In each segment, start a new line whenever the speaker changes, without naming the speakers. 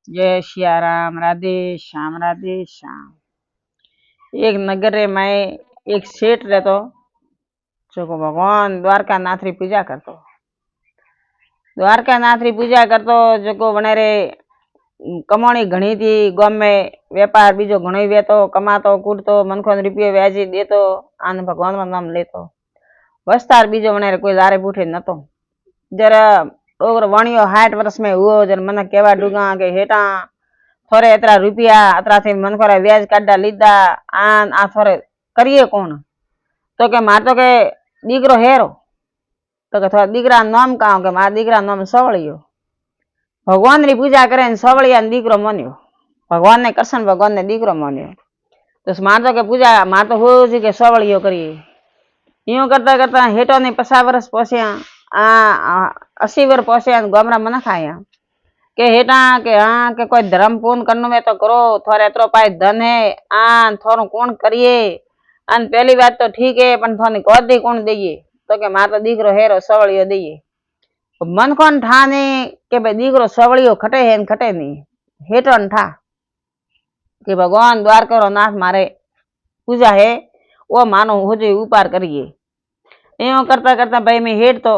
जय सिया राम। राधे श्याम राधे श्याम। एक नगर में एक सेठ रहतो जो भगवान द्वारकानाथ री पूजा करतो। द्वारकानाथ री पूजा करतो जो बने रे कमाणी घणी थी। गाम में व्यापार बीजो घणो वेतो, कमातो कूटतो, मनखों ने रुपये व्याजी देतो, आन भगवान रो नाम लेतो। वस्तार बीजो बने रे कोई लारे बूठे नतो। जरा ओगर वाणियो 60 वर्ष में हुओ जर मन केवा डूगा के हेटा थोड़े एतरा रुपया अतरा थी मन को व्याज काढा लीधा आन आ थोड़े करिए कौन तो के मार तो के दीकरो हेरो तो के थोड़ा दीकरा नाम काओ के मार दीकरा नाम सवलियो। भगवान री पूजा करे सवलिया ने दीकरो मान्यो। भगवान ने कृष्ण भगवान ने दीकरो मान्यो तो मार तो के पूजा मार तो हो जी के सवलियो करिए। यूं करता करता हेटो ने 50 वर्ष पहुंचा आ 80 वर्ष पहुंचा गामरा मन खाया के हेटा के हाँ के कोई धर्म पूर्ण करनो में तो करो थोड़े एतरो पाए धन है आन थोड़ो कौन करिए आन पहली बात तो ठीक है पण थोने गोद दे कौन दईए तो के मार तो दीकरो हेरो सवलियो दईए। मन कोन ठाने के भाई दीकरो सवलियो खटे है खटे नहीं हेटो न ठा कि भगवान द्वारका रो नाथ मारे पूजा है वो मानो हो जो उपार करिए। एवं करता करता भाई मैं हेट तो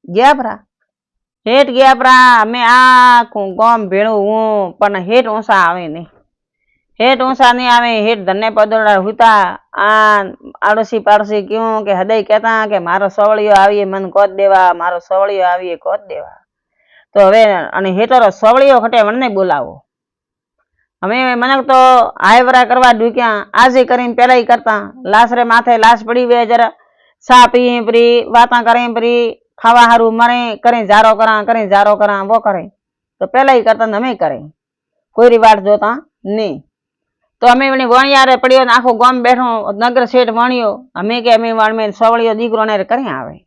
गया भरा हेठ गया परा मैं आखू गाम भेणु हूँ पण हेठ ऊंसा आवे नहीं। हेठ ऊंसा नहीं आवे हेठ धन्ने पदोड़ा हुता आन आड़ोसी पाड़ोसी क्यों के हदय कहता के मारो सवलियो आवीए मन कोद देवा मारो सवलियो आवीए कोद देवा तो हवे अने हेटरो सवलियो खटे मने बोलावो। हमें मनक तो आयवरा करवा ढूक्या आज ही करीन पहला ही करता लाश रे माथे लाश पड़ी वे जरा सा पी परी बाता करें परी खावा हारू मरे करें जारो करा वो करें तो पहला ही करता हमें करें कोई रिवाज जोता नहीं। तो हमें वणी वणिया रे पड़ियो आखो गाम बैठो नगर सेठ वणियो हमें के हमें वाण में सवलियो दीकरो ने करें आवे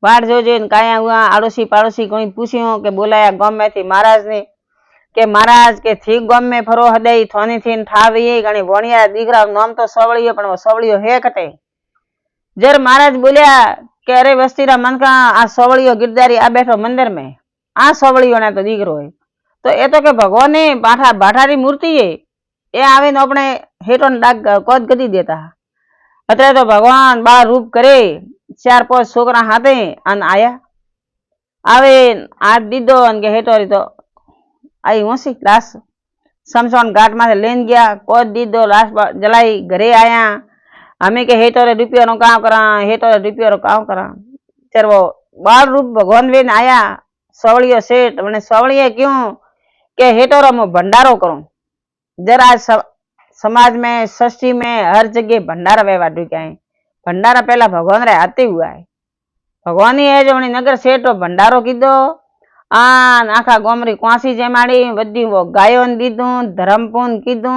वाट जो काया हुआ आड़ोसी पाड़ोसी कोई पूछियो के बोलाया गाम में थी महाराज ने के महाराज के थी गाम में फरो हदई थोनी थी ठावी गणी वणिया दीकरा नाम तो सवलियो पण वो सवलियो है कटे जर महाराज बोलिया के अरे वस्तीरा मन का आ सवलियो गिरधारी आ बैठो मंदिर में आ सवलियो ने तो दीकरो है तो ए तो के भगवान ने बाठा बाठारी मूर्ति है ए आवे न अपने हेटो डाक कोद गदी देता अतरे तो भगवान बार रूप करे 4-5 छोकरा हाथे अन आया आवे हाथ दीदो अन के हेटो री तो आई होसी लाश समसोन घाट में लेन गया कोद दीदो लाश जलाई घरे आया हमें के हेटो रे रुपया नो काम करा हेटो रे रुपया रो काम करा तेरे वो बाल रूप भगवान वेन आया सवलियो सेठ मैंने सवलिये क्यों के हेटो रो मो भंडारो करूं जरा समाज में षष्ठी में हर जगह भंडारा व्यवहार ढूंढा है भंडारा पहला भगवान रे हाथे हुआ है भगवान ही है जो नगर सेठ भंडारो कीधो आन आखा गोमरी कुआसी जमाड़ी बदी वो गायो ने दीधू धर्म पून कीधू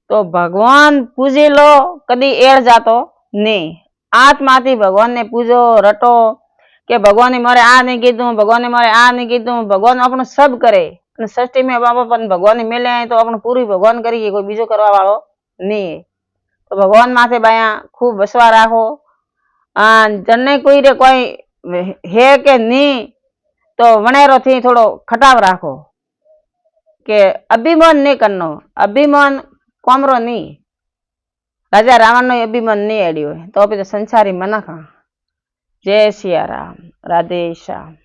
तो भगवान पूजे लो कदी एड़ जातो नहीं आत्मा थी भगवान ने पूजो रटो के भगवान ने मारे आ नहीं कीधू भगवान ने मारे आ नहीं कीधू भगवान अपनो सब करे षष्ठी में अपन भगवान ने मिले तो अपन पूरी भगवान करिए कोई बीजो करवा वालो नहीं तो भगवान माथे बाया खूब बसवा राखो जन्ने कोई रे कोई है के नहीं तो वणेरो थी थोड़ो खटाव राखो के अभिमान नहीं करनो अभिमान कोमरो नहीं राजा रावण नो अभिमान नहीं अड़ियो तो अभी तो संसारी मना खा। जय सिया राम। राधे श्याम।